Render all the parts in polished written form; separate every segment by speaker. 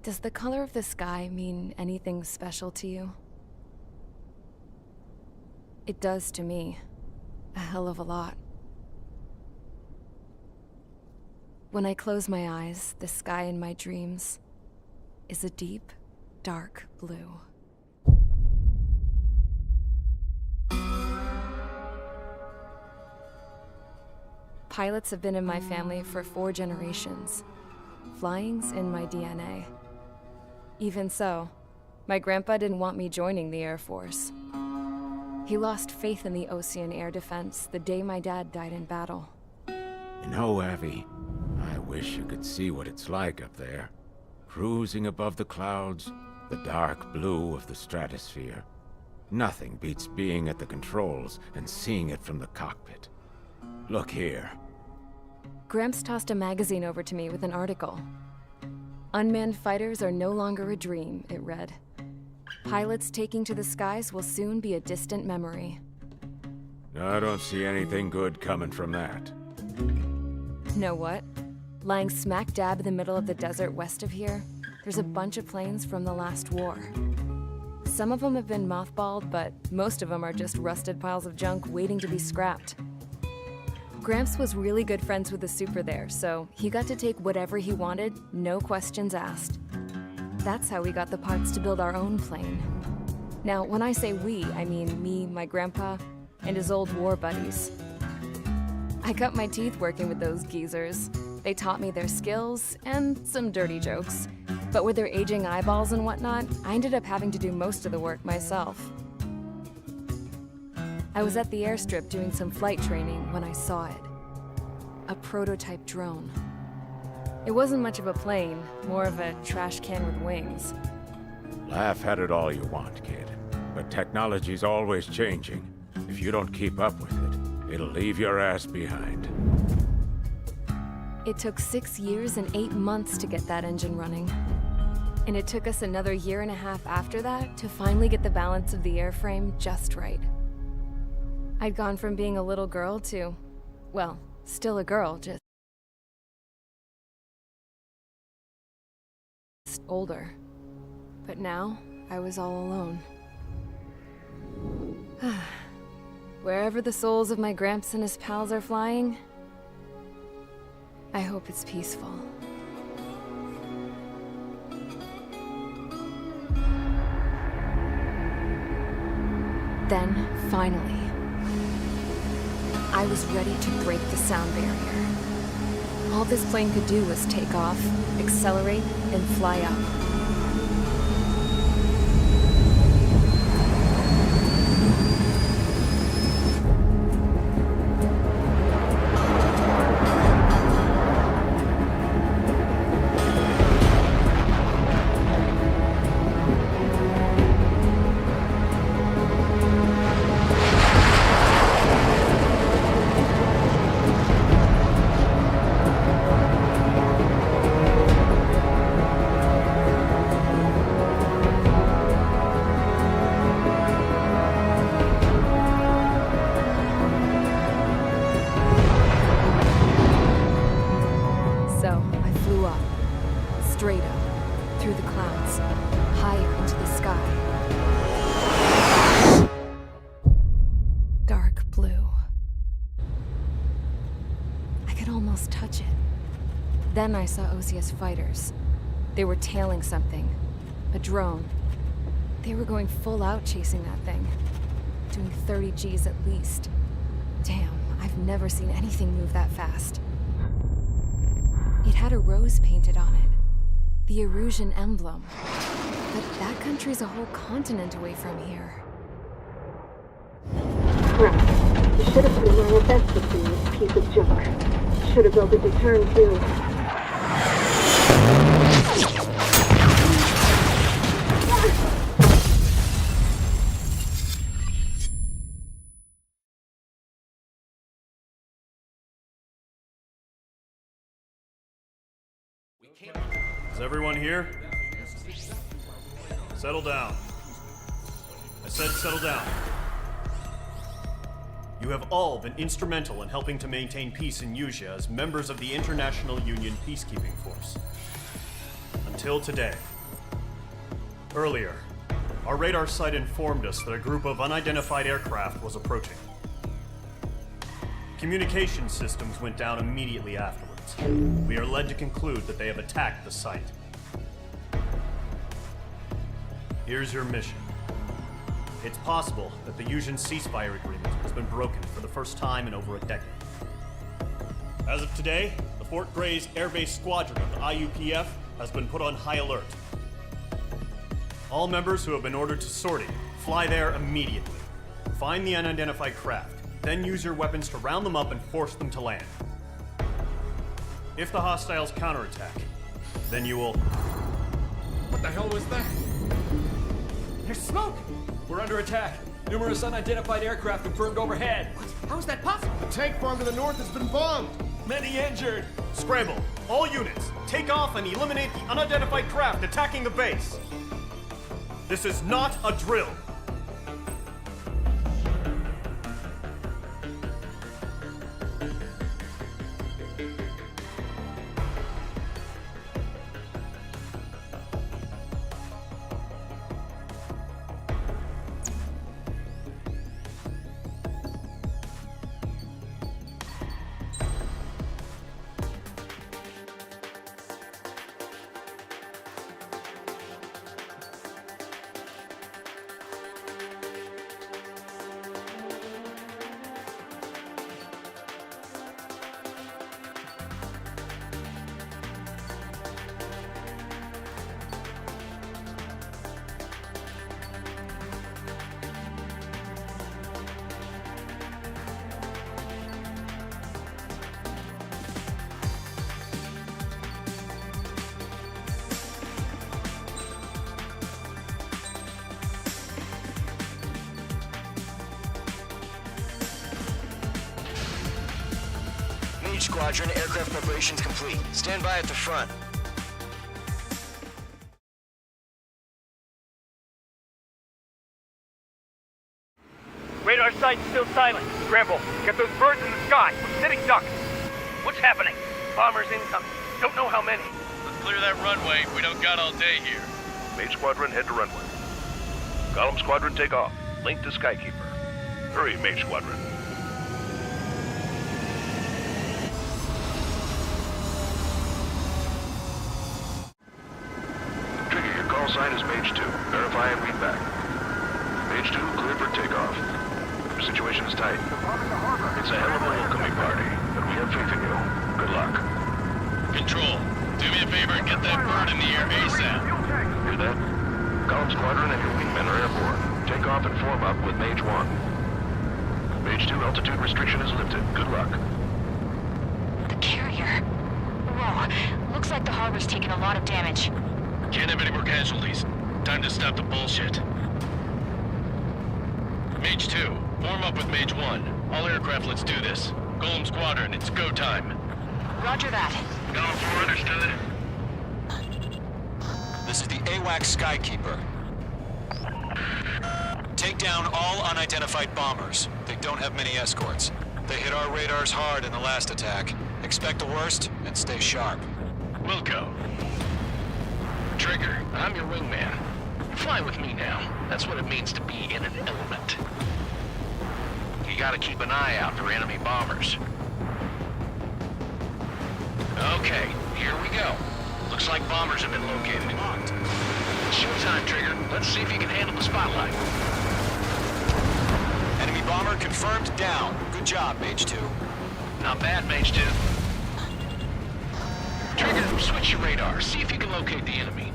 Speaker 1: Does the color of the sky mean anything special to you? It does to me. A hell of a lot. When I close my eyes, the sky in my dreams is a deep, dark blue. Pilots have been in my family for 4 generations. Flying's in my DNA. Even so, my grandpa didn't want me joining the Air Force. He lost faith in the Osean Air Defense the day my dad died in battle.
Speaker 2: You know, Abby, I wish you could see what it's like up there. Cruising above the clouds, the dark blue of the stratosphere. Nothing beats being at the controls and seeing it from the cockpit. Look here.
Speaker 1: Gramps tossed a magazine over to me with an article. Unmanned fighters are no longer a dream, it read. Pilots taking to the skies will soon be a distant memory.
Speaker 2: I don't see anything good coming from that.
Speaker 1: Know what? Lying smack dab in the middle of the desert west of here, there's a bunch of planes from the last war. Some of them have been mothballed, but most of them are just rusted piles of junk waiting to be scrapped. Gramps was really good friends with the super there, so he got to take whatever he wanted, no questions asked. That's how we got the parts to build our own plane. Now, when I say we, I mean me, my grandpa, and his old war buddies. I cut my teeth working with those geezers. They taught me their skills, and some dirty jokes. But with their aging eyeballs and whatnot, I ended up having to do most of the work myself. I was at the airstrip doing some flight training when I saw it. A prototype drone. It wasn't much of a plane, more of a trash can with wings.
Speaker 2: Laugh at it all you want, kid. But technology's always changing. If you don't keep up with it, it'll leave your ass behind.
Speaker 1: It took 6 years and 8 months to get that engine running. And it took us another 1.5 years after that to finally get the balance of the airframe just right. I'd gone from being a little girl to, well, still a girl, just older. But now, I was all alone. Wherever the souls of my Gramps and his pals are flying, I hope it's peaceful. Then, finally, I was ready to break the sound barrier. All this plane could do was take off, accelerate, and fly up. Straight up, through the clouds, higher into the sky. Dark blue. I could almost touch it. Then I saw Osia's fighters. They were tailing something. A drone. They were going full out chasing that thing. Doing 30 Gs at least. Damn, I've never seen anything move that fast. It had a rose painted on it. The Erusian emblem. But that country's a whole continent away from here.
Speaker 3: Crap. You should have put in my best to see this piece of junk. Should have built a deterrent too.
Speaker 4: Is everyone here? Settle down. I said settle down. You have all been instrumental in helping to maintain peace in Yuzia as members of the International Union Peacekeeping Force. Until today. Earlier, our radar site informed us that a group of unidentified aircraft was approaching. Communication systems went down immediately afterwards. We are led to conclude that they have attacked the site. Here's your mission. It's possible that the Yuuzhan ceasefire agreement has been broken for the first time in over a decade. As of today, the Fort Grays Air Base Squadron of the IUPF has been put on high alert. All members who have been ordered to sortie, fly there immediately. Find the unidentified craft, then use your weapons to round them up and force them to land. If the hostiles counterattack, then you will...
Speaker 5: What the hell was that? There's smoke! We're under attack. Numerous unidentified aircraft confirmed overhead. What? How is that possible?
Speaker 6: The tank farm to the north has been bombed!
Speaker 5: Many injured.
Speaker 4: Scramble! All units, take off and eliminate the unidentified craft attacking the base! This is not a drill!
Speaker 7: Squadron, aircraft preparations complete. Stand by at the front.
Speaker 8: Radar site's still silent. Scramble. Get those birds in the sky. We're sitting ducks. What's happening? Bombers incoming. Don't know how many.
Speaker 9: Let's clear that runway. We don't got all day here.
Speaker 10: Mage Squadron, head to runway. Column Squadron, take off. Link to Skykeeper. Hurry, Mage Squadron. Trigger, your call sign is Mage 2. Verify and read back. Mage 2, clear for takeoff. Your situation is tight. It's a hell of a welcoming party, but we have faith in you. Good luck.
Speaker 9: Control, do me a favor and get that bird in the air ASAP.
Speaker 10: Hear that? Column Squadron and your wingmen are airborne. Take off and form up with Mage 1. Mage 2, altitude restriction is lifted. Good luck.
Speaker 11: The carrier. Whoa, looks like the harbor's taken a lot of damage.
Speaker 9: Can't have any more casualties. Time to stop the bullshit. Mage 2, form up with Mage 1. All aircraft, let's do this. Golem Squadron, it's go time.
Speaker 11: Roger that.
Speaker 9: Going for understood.
Speaker 12: This is the AWAC Skykeeper. Take down all unidentified bombers. They don't have many escorts. They hit our radars hard in the last attack. Expect the worst and stay sharp.
Speaker 9: Wilco. Trigger, I'm your wingman. Fly with me now. That's what it means to be in an element. You gotta keep an eye out for enemy bombers. Okay, here we go. Looks like bombers have been located. It's showtime, Trigger. Let's see if you can handle the the spotlight.
Speaker 12: Enemy bomber confirmed down. Good job, Mage 2.
Speaker 9: Not bad, Mage 2. Trigger, switch your radar. See if you can locate the enemy.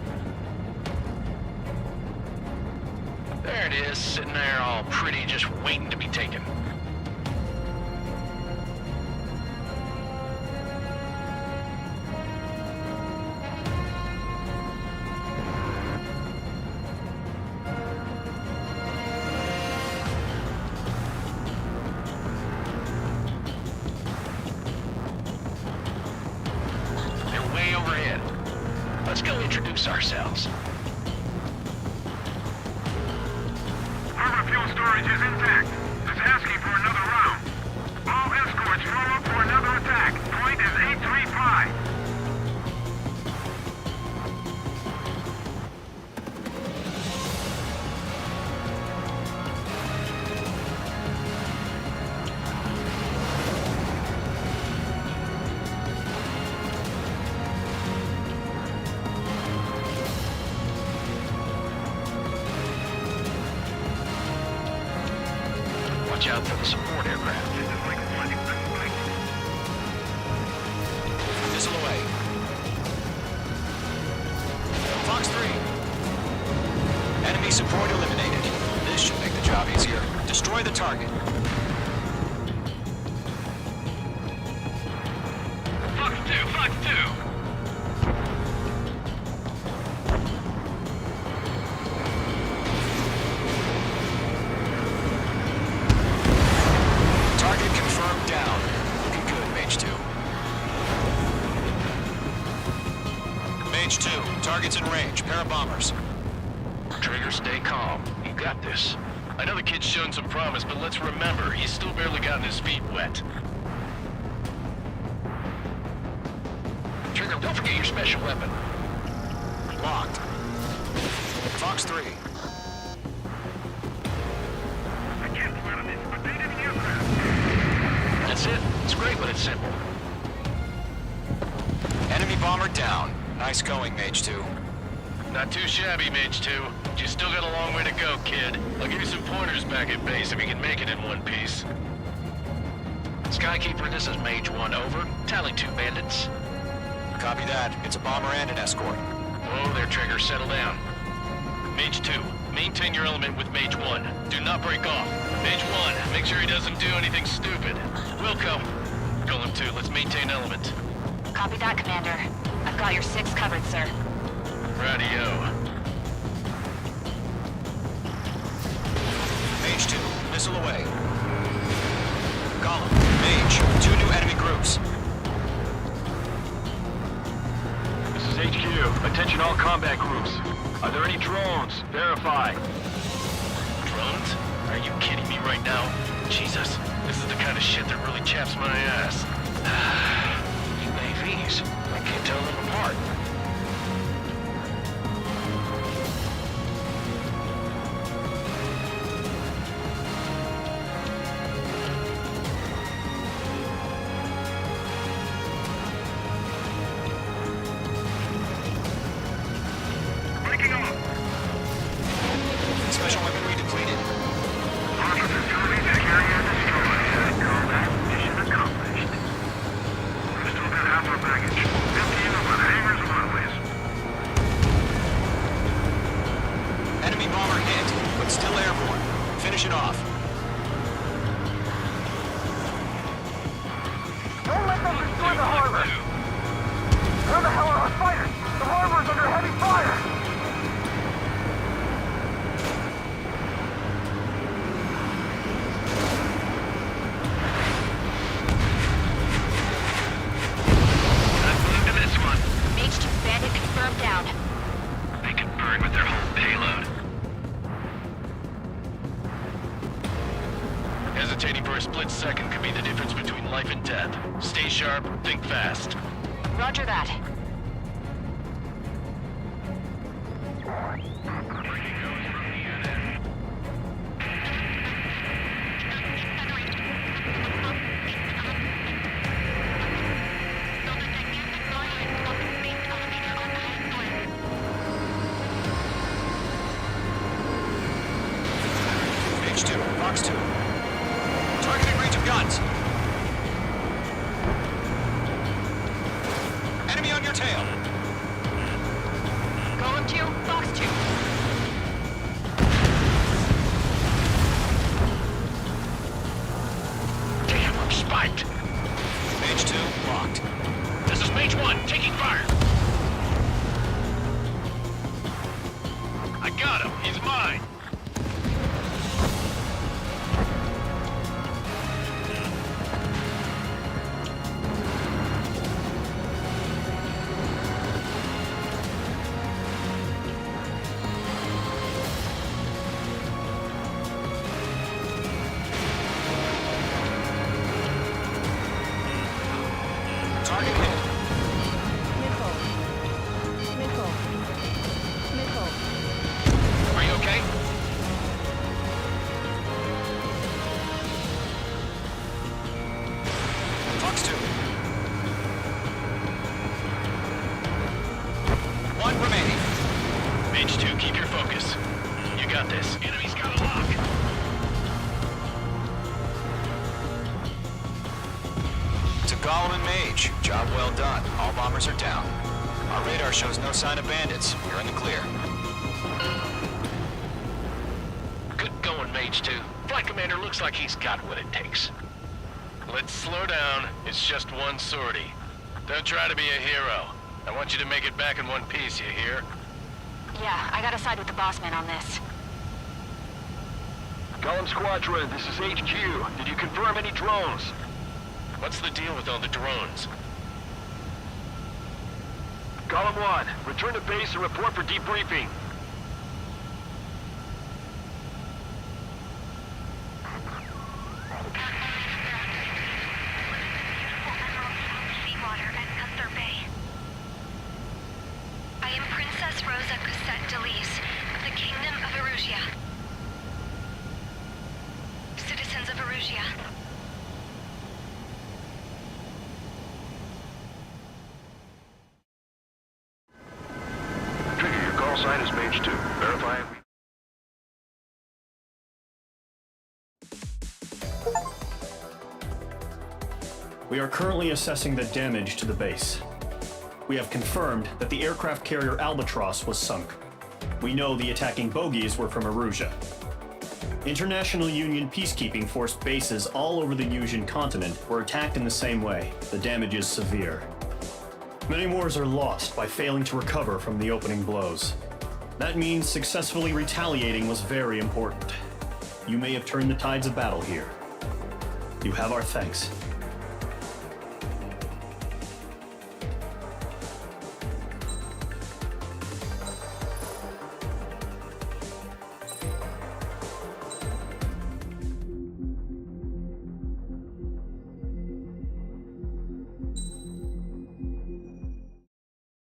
Speaker 9: There it is, sitting there all pretty, just waiting to be taken. They're way overhead. Let's go introduce ourselves.
Speaker 10: Harbor fuel storage is intact. It's asking for another round. All escorts form up for another attack. Point is 835.
Speaker 9: Watch out for the support aircraft.
Speaker 12: Missile away. Fox 3. Enemy support eliminated. This should make the job easier. Destroy the target.
Speaker 10: Fox 2, Fox 2.
Speaker 12: Target confirmed down. Looking good, Mage 2. Mage 2, target's in range. Pair of bombers.
Speaker 9: Trigger, stay calm. You got this. I know the kid's shown some promise, but let's remember, he's still barely gotten his feet wet. Trigger, don't forget your special weapon.
Speaker 12: Locked. Fox 3.
Speaker 10: I can't plan on this, but they didn't aircraft.
Speaker 9: That's it. It's great, but it's simple.
Speaker 12: Enemy bomber down. Nice going, Mage 2.
Speaker 9: Not too shabby, Mage 2. But you still got a long way to go, kid. I'll give you some pointers back at base if you can make it in one piece. Skykeeper, this is Mage 1, over. Tally 2 bandits.
Speaker 12: Copy that. It's a bomber and an escort.
Speaker 9: Whoa there, Trigger. Settle down. Mage 2, maintain your element with Mage 1. Do not break off. Mage 1, make sure he doesn't do anything stupid. Wilco, Golem 2, let's maintain element.
Speaker 11: Copy that, Commander. I've got your 6 covered, sir.
Speaker 9: Radio.
Speaker 12: Mage 2, missile away. Golem, Mage, 2 new enemy groups.
Speaker 10: This is HQ. Attention all combat groups. Are there any drones? Verify.
Speaker 9: Drones? Are you kidding me right now? Jesus, this is the kind of shit that really chaps my ass. UAVs. I can't tell them apart.
Speaker 10: Breaking off.
Speaker 12: Special weaponry depleted.
Speaker 10: Harbor facilities and carrier destroyed. Call that mission accomplished. We've still got half our baggage. Emptying them on hangars and runways.
Speaker 12: Enemy bomber hit, but still airborne. Finish it off.
Speaker 8: Don't let them destroy the harbor! Where the hell are our fighters? The harbor's under heavy fire!
Speaker 10: Not moved to this one.
Speaker 11: Mage 2 bandit confirmed down.
Speaker 10: They can burn with their whole payload.
Speaker 9: Hesitating for a split second could be the difference between life and death. Stay sharp, think fast.
Speaker 11: Roger that.
Speaker 12: H2, Fox 2. Targeting range of guns. Enemy on your tail.
Speaker 11: Golem 2, Fox 2.
Speaker 9: Damn, I'm spiked.
Speaker 12: Mage 2, locked.
Speaker 9: This is Mage 1, taking fire. I got him. He's mine.
Speaker 12: Target hit.
Speaker 9: Are you okay?
Speaker 12: Fox 2. One remaining.
Speaker 9: Mage 2, keep your focus. You got this. Enemy's got a lock.
Speaker 12: To Golem and Mage, job well done. All bombers are down. Our radar shows no sign of bandits. You're in the clear.
Speaker 9: Good going, Mage 2. Flight Commander looks like he's got what it takes. Let's slow down. It's just one sortie. Don't try to be a hero. I want you to make it back in one piece, you hear?
Speaker 11: Yeah, I gotta side with the boss man on this.
Speaker 10: Golem Squadron, this is HQ. Did you confirm any drones?
Speaker 9: What's the deal with all the drones?
Speaker 10: Golem 1, return to base and report for debriefing.
Speaker 11: Seawater at Gunther Bay. I am Princess Rosa Cosette Delise of the Kingdom of Erusia. Citizens of Erusia.
Speaker 10: Trigger, your call sign is Mage 2. Verify and
Speaker 4: We are currently assessing the damage to the base. We have confirmed that the aircraft carrier Albatross was sunk. We know the attacking bogies were from Erusia. International Union peacekeeping force bases all over the Yusian continent were attacked in the same way. The damage is severe. Many wars are lost by failing to recover from the opening blows. That means successfully retaliating was very important. You may have turned the tides of battle here. You have our thanks.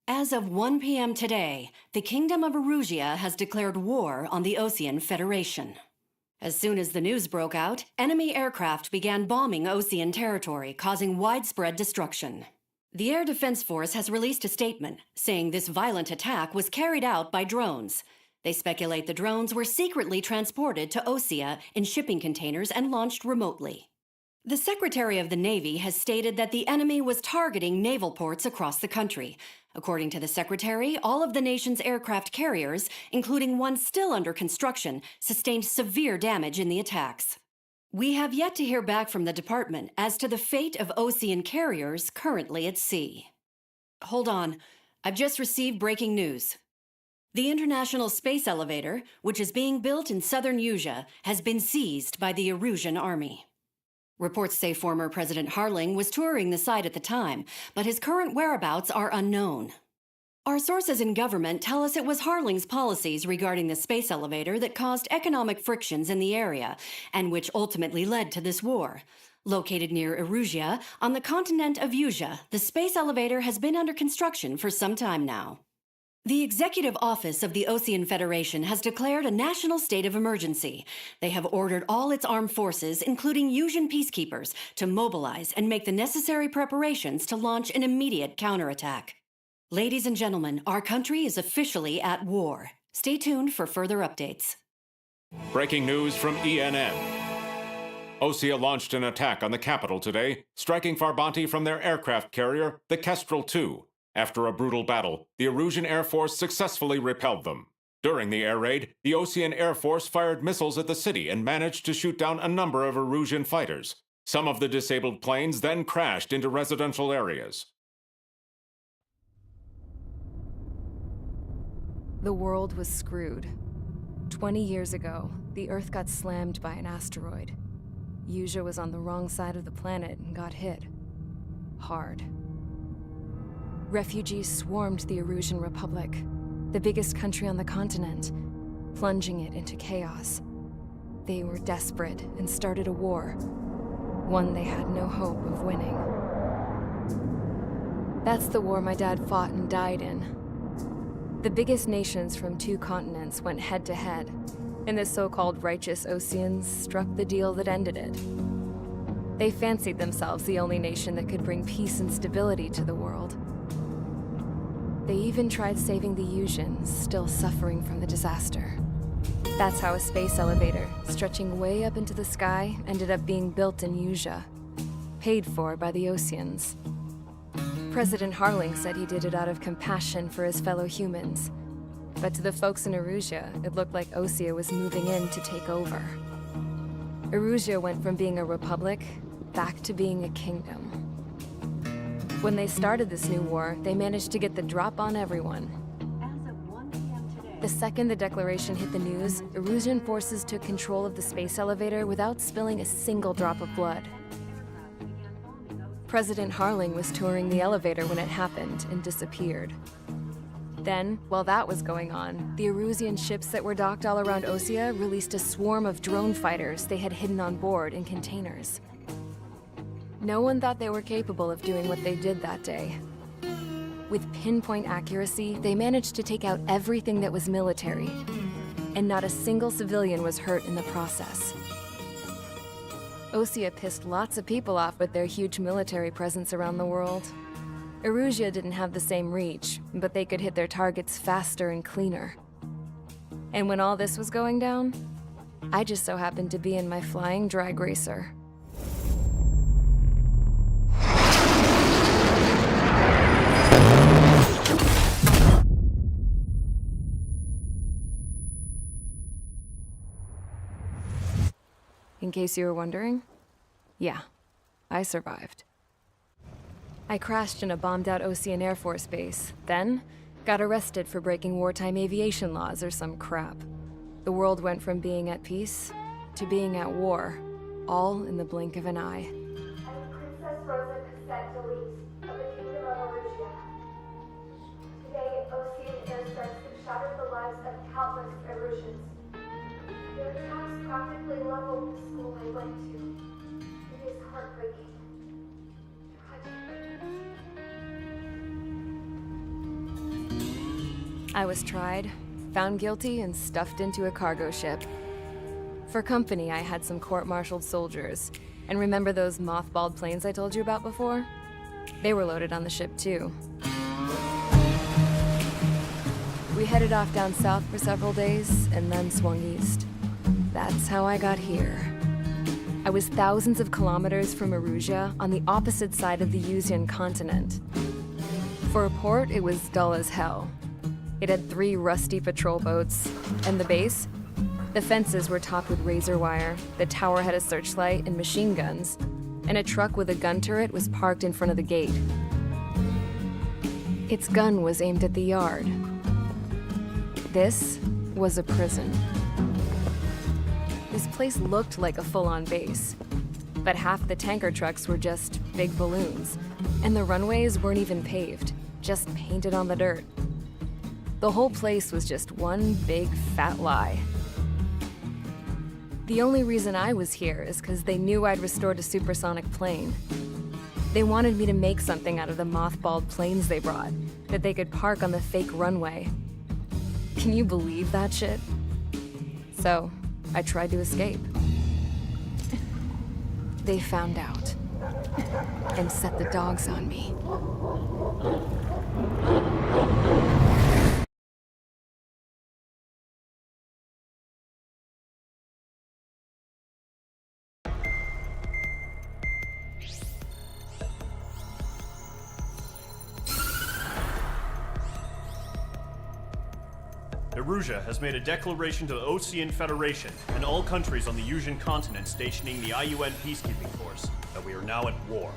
Speaker 13: As of 1 p.m. today, the Kingdom of Erusia has declared war on the Osean Federation. As soon as the news broke out, enemy aircraft began bombing Osean territory, causing widespread destruction. The Air Defense Force has released a statement saying this violent attack was carried out by drones. They speculate the drones were secretly transported to Osea in shipping containers and launched remotely. The Secretary of the Navy has stated that the enemy was targeting naval ports across the country. According to the Secretary, all of the nation's aircraft carriers, including one still under construction, sustained severe damage in the attacks. We have yet to hear back from the department as to the fate of Osean carriers currently at sea. Hold on, I've just received breaking news. The International Space Elevator, which is being built in southern Yusia, has been seized by the Erusian army. Reports say former President Harling was touring the site at the time, but his current whereabouts are unknown. Our sources in government tell us it was Harling's policies regarding the space elevator that caused economic frictions in the area, and which ultimately led to this war. Located near Erusia, on the continent of Yusia, the space elevator has been under construction for some time now. The Executive Office of the Osean Federation has declared a national state of emergency. They have ordered all its armed forces, including Yusian peacekeepers, to mobilize and make the necessary preparations to launch an immediate counterattack. Ladies and gentlemen, our country is officially at war. Stay tuned for further updates.
Speaker 14: Breaking news from ENN. Osea launched an attack on the capital today, striking Farbanti from their aircraft carrier, the Kestrel II. After a brutal battle, the Erusian Air Force successfully repelled them. During the air raid, the Osean Air Force fired missiles at the city and managed to shoot down a number of Erusian fighters. Some of the disabled planes then crashed into residential areas.
Speaker 1: The world was screwed. 20 years ago, the Earth got slammed by an asteroid. Usea was on the wrong side of the planet and got hit. Hard. Refugees swarmed the Erusian Republic, the biggest country on the continent, plunging it into chaos. They were desperate and started a war, one they had no hope of winning. That's the war my dad fought and died in. The biggest nations from 2 continents went head-to-head, and the so-called righteous Oseans struck the deal that ended it. They fancied themselves the only nation that could bring peace and stability to the world. They even tried saving the Usians, still suffering from the disaster. That's how a space elevator, stretching way up into the sky, ended up being built in Usea, paid for by the Oseans. President Harling said he did it out of compassion for his fellow humans. But to the folks in Erusia, it looked like Osea was moving in to take over. Erusia went from being a republic back to being a kingdom. When they started this new war, they managed to get the drop on everyone. The second the declaration hit the news, Erusian forces took control of the space elevator without spilling a single drop of blood. President Harling was touring the elevator when it happened and disappeared. Then, while that was going on, the Erusian ships that were docked all around Osea released a swarm of drone fighters they had hidden on board in containers. No one thought they were capable of doing what they did that day. With pinpoint accuracy, they managed to take out everything that was military, and not a single civilian was hurt in the process. Osea pissed lots of people off with their huge military presence around the world. Erusia didn't have the same reach, but they could hit their targets faster and cleaner. And when all this was going down, I just so happened to be in my flying drag racer. In case you were wondering, yeah, I survived. I crashed in a bombed-out Osean Air Force base, then got arrested for breaking wartime aviation laws or some crap. The world went from being at peace to being at war, all in the blink of an eye.
Speaker 3: I'm Princess Rosa Cassette Delise of the Kingdom of Erusia. Today, Osean airstrikes have shattered the lives of countless Erusians. Their attacks practically leveled the school I went to. It is heartbreaking.
Speaker 1: I was tried, found guilty, and stuffed into a cargo ship. For company, I had some court-martialed soldiers. And remember those mothballed planes I told you about before? They were loaded on the ship, too. We headed off down south for several days, and then swung east. That's how I got here. I was thousands of kilometers from Erusia, on the opposite side of the Usian continent. For a port, it was dull as hell. It had 3 rusty patrol boats, and the base? The fences were topped with razor wire, the tower had a searchlight and machine guns, and a truck with a gun turret was parked in front of the gate. Its gun was aimed at the yard. This was a prison. This place looked like a full-on base, but half the tanker trucks were just big balloons, and the runways weren't even paved, just painted on the dirt. The whole place was just one big fat lie. The only reason I was here is because they knew I'd restored a supersonic plane. They wanted me to make something out of the mothballed planes they brought, that they could park on the fake runway. Can you believe that shit? So, I tried to escape. They found out, and set the dogs on me.
Speaker 4: Erusia has made a declaration to the Osean Federation and all countries on the Yusian continent stationing the IUN peacekeeping force that we are now at war.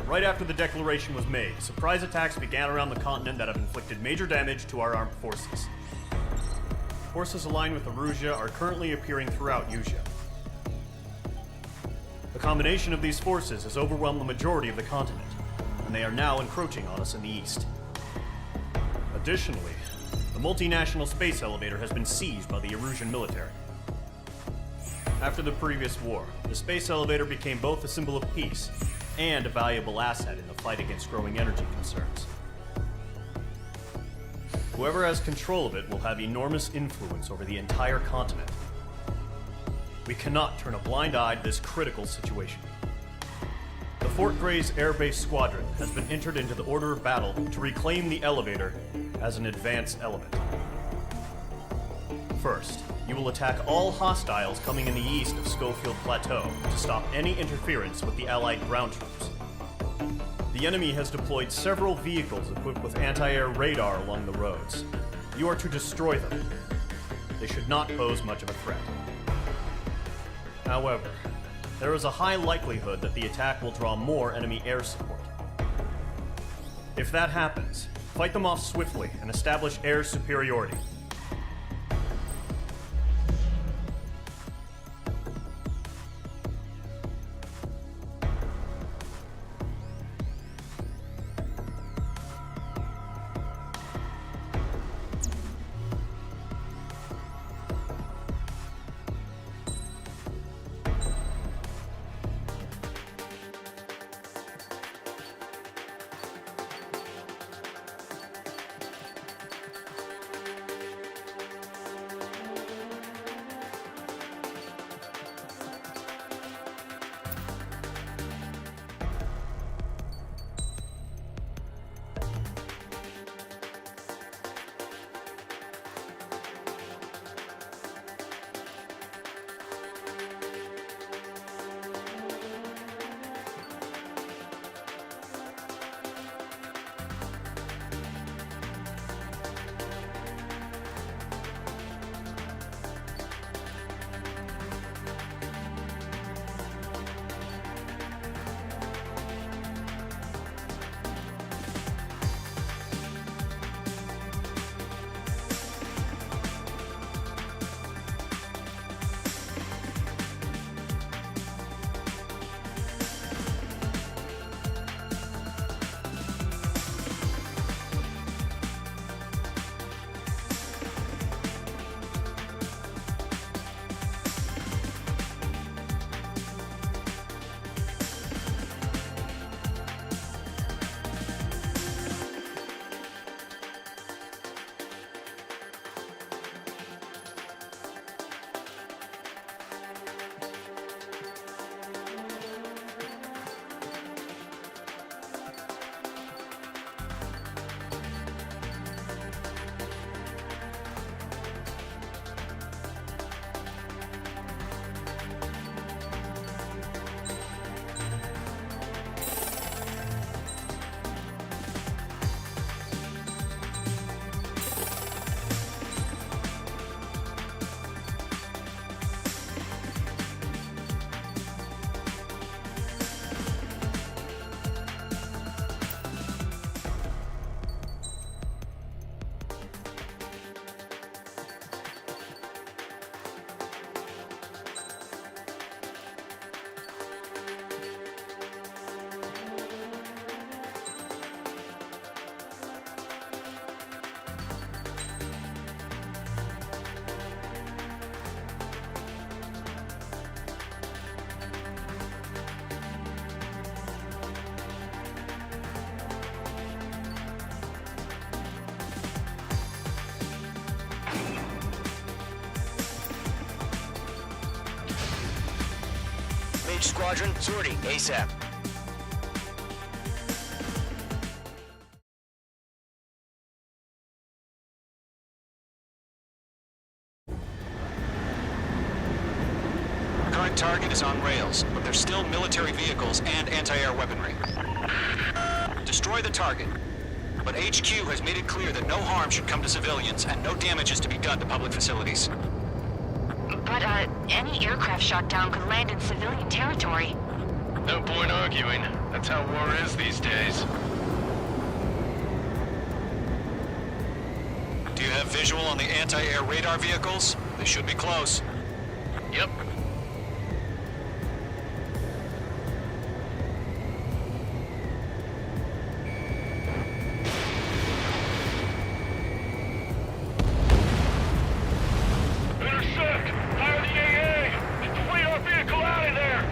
Speaker 4: Right after the declaration was made, surprise attacks began around the continent that have inflicted major damage to our armed forces. Forces aligned with Erusia are currently appearing throughout Yusia. The combination of these forces has overwhelmed the majority of the continent, and they are now encroaching on us in the east. Additionally, the multinational space elevator has been seized by the Erusian military. After the previous war, the space elevator became both a symbol of peace and a valuable asset in the fight against growing energy concerns. Whoever has control of it will have enormous influence over the entire continent. We cannot turn a blind eye to this critical situation. The Fort Grays Air Base Squadron has been entered into the order of battle to reclaim the elevator as an advanced element. First, you will attack all hostiles coming in the east of Schofield Plateau to stop any interference with the Allied ground troops. The enemy has deployed several vehicles equipped with anti-air radar along the roads. You are to destroy them. They should not pose much of a threat. However, there is a high likelihood that the attack will draw more enemy air support. If that happens, fight them off swiftly and establish air superiority.
Speaker 7: Mage Squadron, sortie, ASAP.
Speaker 12: Current target is on rails, but there's still military vehicles and anti-air weaponry. Destroy the target. but HQ has made it clear that no harm should come to civilians and no damage is to be done to public facilities.
Speaker 11: But, any aircraft shot down could land in civilian territory.
Speaker 10: No point arguing. That's how war is these days.
Speaker 12: Do you have visual on the anti-air radar vehicles? They should be close.
Speaker 10: Yep.
Speaker 8: Intercept! Fire the AA! Get the radar vehicle out of there!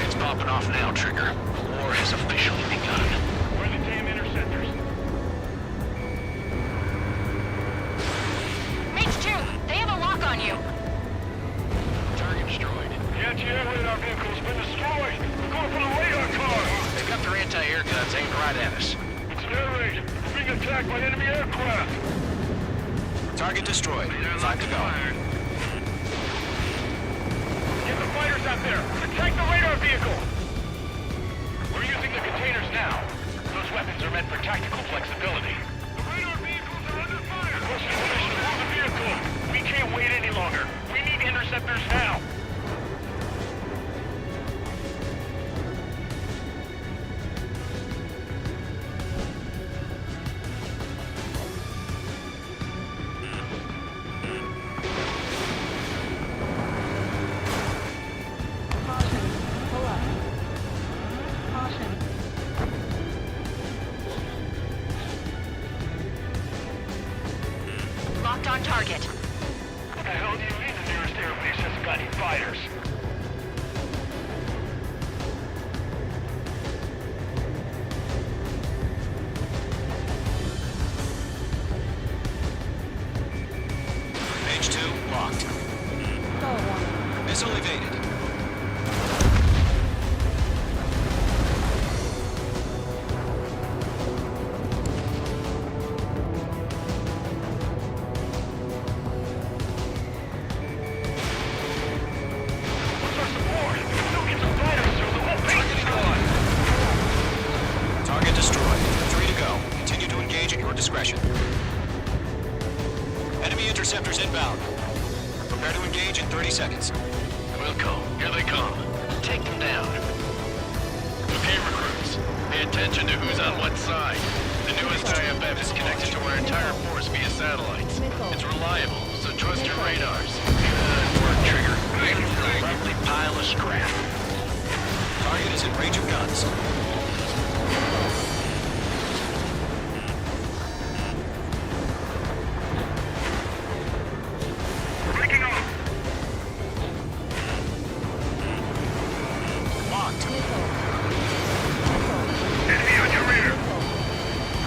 Speaker 9: It's popping off now, Trigger. War has officially begun.
Speaker 8: Where are the damn interceptors?
Speaker 11: Mage 2, they have a lock on you.
Speaker 9: Target destroyed.
Speaker 8: The anti-air radar vehicle's been destroyed! We're going for the radar car!
Speaker 9: They've got their anti-air guns aimed right at us.
Speaker 8: It's an air raid! We're being attacked by enemy aircraft!
Speaker 12: Target destroyed. 5 to go.
Speaker 8: Get the fighters out there! Protect the radar vehicle! We're using the containers now. Those weapons are meant for tactical flexibility. The radar vehicles are under fire! Requesting permission to move the vehicle! We can't wait any longer. We need interceptors now!
Speaker 11: Locked on target.
Speaker 8: What the hell do you mean the nearest airbase hasn't got any fighters?
Speaker 12: Page 2, locked. Missile evaded.
Speaker 8: What's our support? Still get some fighters through the whole base is gone!
Speaker 12: Target destroyed. 3 to go. Continue to engage at your discretion. Enemy interceptors inbound. Prepare to engage in 30 seconds.
Speaker 9: Wilco, here they come. Take them down. Okay, recruits. Pay attention to who's on what side. The newest IFF is connected to our entire force via satellites. It's reliable, so trust your radars. Good work, Trigger. You're a lovely pile of scrap.
Speaker 12: Target is in range of guns.
Speaker 8: Breaking off!
Speaker 12: Locked.
Speaker 8: Enemy on your rear!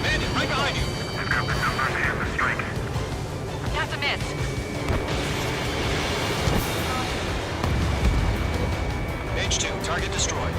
Speaker 12: Bandit, right behind you.
Speaker 8: I've got the numbers and the strike.
Speaker 11: That's a miss.
Speaker 12: Page 2, target destroyed.